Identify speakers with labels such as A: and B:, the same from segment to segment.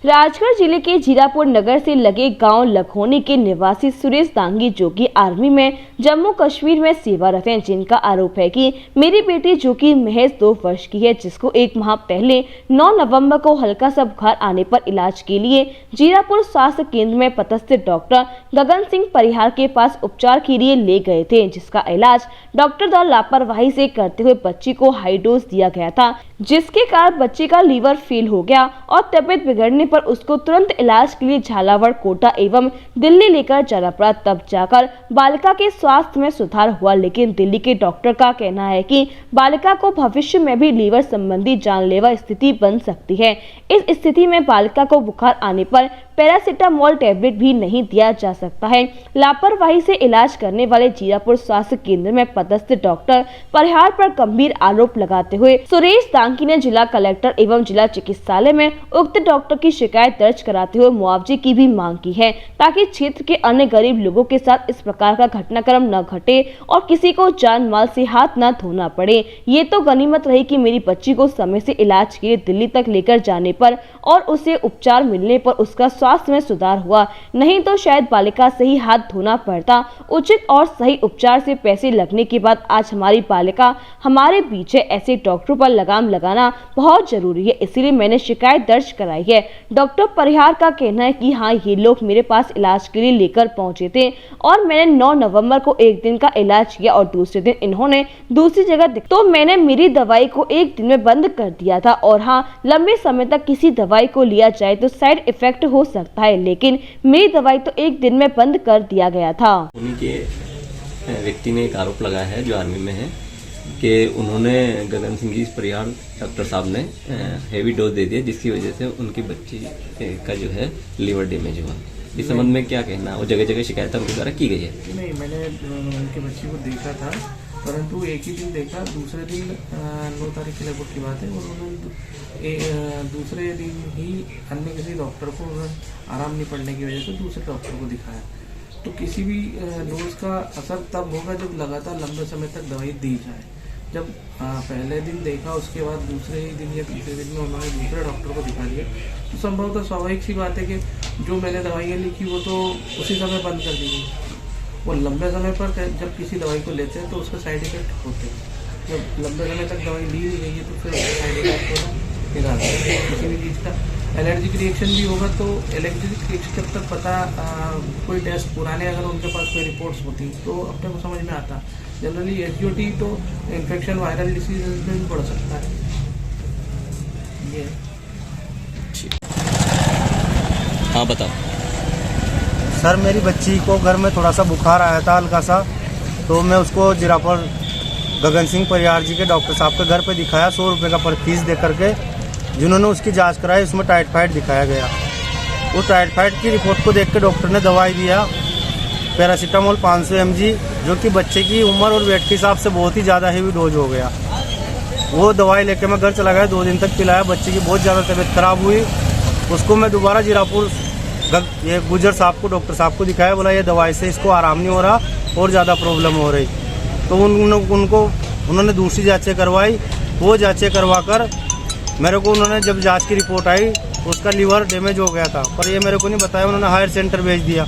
A: राजगढ़ जिले के जीरापुर नगर से लगे गांव लखोनी के निवासी सुरेश दांगी जो कि आर्मी में जम्मू कश्मीर में सेवारत हैं, जिनका आरोप है कि मेरी बेटी जो कि महज 2 वर्ष की है, जिसको 1 माह पहले 9 नवंबर को हल्का सा बुखार आने पर इलाज के लिए जीरापुर स्वास्थ्य केंद्र में पदस्थ डॉक्टर गगन सिंह परिहार के पास उपचार के लिए ले गए थे, जिसका इलाज डॉक्टर द्वारा लापरवाही से करते हुए बच्ची को हाई डोज दिया गया था, जिसके कारण बच्चे का लीवर फेल हो गया और तबियत बिगड़ने पर उसको तुरंत इलाज के लिए झालावाड़, कोटा एवं दिल्ली लेकर जाना पड़ा। तब जाकर बालिका के स्वास्थ्य में सुधार हुआ, लेकिन दिल्ली के डॉक्टर का कहना है कि बालिका को भविष्य में भी लीवर संबंधी जानलेवा स्थिति बन सकती है। इस स्थिति में बालिका को बुखार आने पर पैरासीटामोल टैबलेट भी नहीं दिया जा सकता है। लापरवाही से इलाज करने वाले जीरापुर स्वास्थ्य केंद्र में पदस्थ डॉक्टर परिहार पर गंभीर आरोप लगाते हुए सुरेश दांगी ने जिला कलेक्टर एवं जिला चिकित्सालय में उक्त डॉक्टर की शिकायत दर्ज कराते हुए मुआवजे की भी मांग की है, ताकि क्षेत्र के अन्य गरीब लोगों के साथ इस प्रकार का घटनाक्रम न घटे और किसी को जान माल से हाथ न धोना पड़े। ये तो गनीमत रही कि मेरी बच्ची को समय से इलाज के लिए दिल्ली तक लेकर जाने पर और उसे उपचार मिलने पर उसका स्वास्थ्य में सुधार हुआ, नहीं तो शायद बालिका से ही हाथ धोना पड़ता। उचित और सही उपचार से पैसे लगने के बाद आज हमारी बालिका हमारे बीच है। ऐसे डॉक्टरों पर लगाम लगाना बहुत जरूरी है, इसीलिए मैंने शिकायत दर्ज कराई है। डॉक्टर परिहार का कहना है कि हाँ, ये लोग मेरे पास इलाज के लिए लेकर पहुंचे थे और मैंने 9 नवंबर को 1 दिन का इलाज किया और दूसरे दिन इन्होंने दूसरी जगह तो मैंने मेरी दवाई को 1 दिन में बंद कर दिया था। और हाँ, लंबे समय तक किसी दवाई को लिया जाए तो साइड इफेक्ट हो सकता है, लेकिन मेरी दवाई तो 1 दिन में बंद कर दिया गया था।
B: उन्हीं के व्यक्ति ने एक आरोप लगाया है जो आर्मी में है कि उन्होंने गगन सिंह जी परिहार डॉक्टर साहब ने हेवी डोज दे दिया, जिसकी वजह से उनकी बच्ची का जो है लीवर डैमेज हुआ। इस संबंध में क्या कहना है? वो जगह जगह शिकायत उनके द्वारा की गई है।
C: नहीं, मैंने उनकी बच्ची को देखा था, परंतु एक ही दिन देखा। दूसरे दिन 9 तारीख के लगभग की बात है, उन्होंने दूसरे दिन ही अन्य किसी डॉक्टर को आराम नहीं पड़ने की वजह से दूसरे डॉक्टर को दिखाया। तो किसी भी डोज का असर तब होगा जब लगातार लंबे समय तक दवाई दी जाए। जब पहले दिन देखा, उसके बाद दूसरे ही दिन या तीसरे दिन में उन्होंने दूसरे डॉक्टर को दिखा दिया, तो संभवतः स्वाभाविक सी बात है कि जो मैंने दवाइयाँ लिखी वो तो उसी समय बंद कर दी गई। वो लंबे समय पर जब किसी दवाई को लेते हैं तो उसके साइड इफेक्ट होते हैं। जब लंबे समय तक दवाई ली नहीं गई है तो फिर साइड इफेक्ट होना किसी भी चीज़ का एलर्जिक रिएक्शन भी होगा। तो एलर्जिक रिएक्शन जब तक पता कोई टेस्ट पुराने अगर उनके पास कोई रिपोर्ट्स होती तो अपने को समझ में आता। जनरली एसजीओटी तो इन्फेक्शन वायरल डिसीज में भी बढ़ सकता है। ये
B: हाँ, बताओ
D: सर। मेरी बच्ची को घर में थोड़ा सा बुखार आया था हल्का सा, तो मैं उसको जीरापुर गगन सिंह परिहार जी के डॉक्टर साहब के घर पे दिखाया। 100 रुपये का पर फीस दे करके जिन्होंने उसकी जांच कराई, उसमें टाइफाइड दिखाया गया। वो टाइफाइड की रिपोर्ट को देख के डॉक्टर ने दवाई दिया पैरासीटामोल 500 mg, जो कि बच्चे की उम्र और वेट के हिसाब से बहुत ही ज़्यादा हेवी डोज हो गया। वो दवाई लेके मैं घर चला गया, 2 दिन तक पिलाया। बच्चे की बहुत ज़्यादा तबीयत खराब हुई। उसको मैं दोबारा जीरापुर ये गुजर साहब को, डॉक्टर साहब को दिखाया। बोला ये दवाई से इसको आराम नहीं हो रहा और ज़्यादा प्रॉब्लम हो रही। तो उन्होंने दूसरी जाँचें करवाई। वो जाँचें करवा कर मेरे को उन्होंने जब जांच की रिपोर्ट आई उसका लीवर डैमेज हो गया था, पर ये मेरे को नहीं बताया। उन्होंने हायर सेंटर भेज दिया।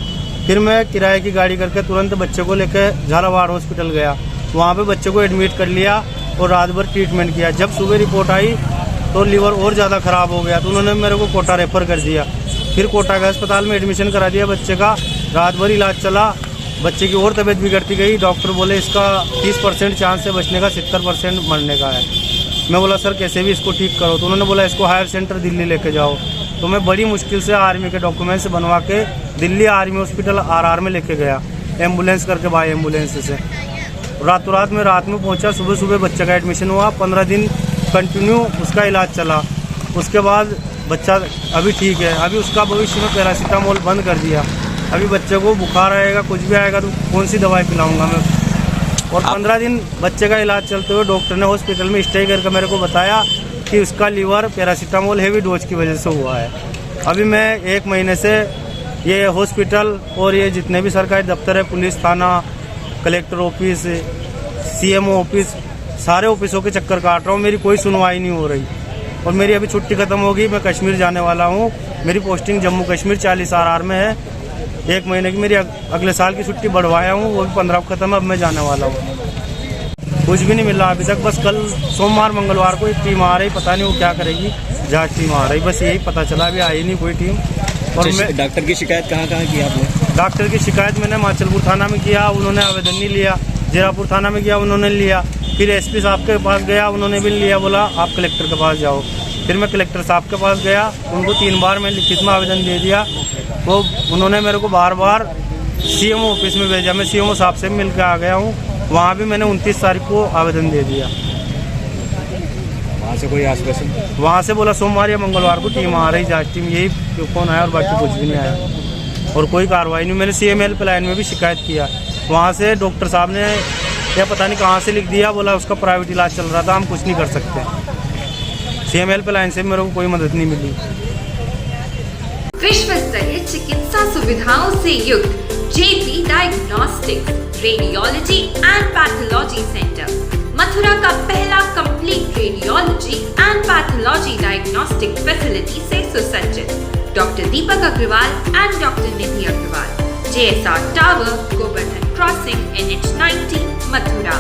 D: फिर मैं किराए की गाड़ी करके तुरंत बच्चे को लेकर झालावाड़ हॉस्पिटल गया। वहाँ पे बच्चे को एडमिट कर लिया और रात भर ट्रीटमेंट किया। जब सुबह रिपोर्ट आई तो लीवर और ज़्यादा ख़राब हो गया, तो उन्होंने मेरे को कोटा रेफर कर दिया। फिर कोटा के अस्पताल में एडमिशन करा दिया बच्चे का। रात भर इलाज चला, बच्चे की और तबीयत बिगड़ती गई। डॉक्टर बोले इसका 30% चांस है बचने का, 70% मरने का है। मैं बोला सर कैसे भी इसको ठीक करो, तो उन्होंने बोला इसको हायर सेंटर दिल्ली लेके जाओ। तो मैं बड़ी मुश्किल से आर्मी के डॉक्यूमेंट्स बनवा के दिल्ली आर्मी हॉस्पिटल RR में लेके गया, एम्बुलेंस करके, बाय एम्बुलेंस से। रातों रात में पहुंचा। सुबह सुबह बच्चे का एडमिशन हुआ। 15 दिन कंटिन्यू उसका इलाज चला। उसके बाद बच्चा अभी ठीक है। अभी उसका भविष्य में पैरासीटामोल बंद कर दिया। अभी बच्चे को बुखार आएगा, कुछ भी आएगा तो कौन सी दवाई पिलाऊंगा मैं। और 15 दिन बच्चे का इलाज चलते हुए डॉक्टर ने हॉस्पिटल में स्टे करके मेरे को बताया कि उसका लीवर पैरासीटामोल हेवी डोज की वजह से हुआ है। अभी मैं 1 महीने से ये हॉस्पिटल और ये जितने भी सरकारी दफ्तर है, पुलिस थाना, कलेक्टर ऑफिस, CMO ऑफिस, सारे ऑफिसों के चक्कर काट रहा हूँ। मेरी कोई सुनवाई नहीं हो रही और मेरी अभी छुट्टी खत्म होगी। मैं कश्मीर जाने वाला हूँ। मेरी पोस्टिंग जम्मू कश्मीर 40 RR में है। 1 महीने की मेरी अगले साल की छुट्टी बढ़वाया हूँ, वो भी 15 को खत्म है। अब मैं जाने वाला हूँ। कुछ भी नहीं मिल रहा अभी तक। बस कल सोमवार मंगलवार को एक टीम आ रही, पता नहीं वो क्या करेगी, जांच टीम आ रही, बस यही पता चला। अभी आई नहीं कोई टीम। और मैं
B: डॉक्टर की शिकायत कहाँ की आपने?
D: डॉक्टर की शिकायत मैंने माचलपुर थाना में किया, उन्होंने आवेदन नहीं लिया। जीरापुर थाना में गया, उन्होंने लिया। फिर SP साहब के पास गया, उन्होंने भी लिया, बोला आप कलेक्टर के पास जाओ। फिर मैं कलेक्टर साहब के पास गया, उनको 3 बार मैं लिखित में आवेदन दे दिया। वो उन्होंने मेरे को बार बार CMO ऑफिस में भेजा। मैं CMO साहब से मिल के आ गया हूँ। वहाँ भी मैंने 29 तारीख को आवेदन दे दिया।
B: वहाँ से कोई आश्वासन?
D: वहाँ से बोला सोमवार या मंगलवार को टीम आ रही, जांच टीम, यही फोन आया और बाकी कुछ भी नहीं आया और कोई कार्रवाई नहीं। मैंने CM हेल्पलाइन में भी शिकायत किया, वहाँ से डॉक्टर साहब ने या पता नहीं कहाँ से लिख दिया, बोला उसका प्राइवेट इलाज चल रहा था, हम कुछ नहीं कर सकते। CM हेल्पलाइन से मेरे को कोई मदद नहीं मिली।
E: विश्व स्तरीय चिकित्सा सुविधाओं से युक्त JP diagnostics, radiology and pathology centre, Mathura का पहला complete radiology and pathology diagnostic facility से सुसज्जित। Doctor Deepak Agarwal and doctor Nidhi Agarwal, JSR tower, Govardhan crossing, NH 90, Mathura.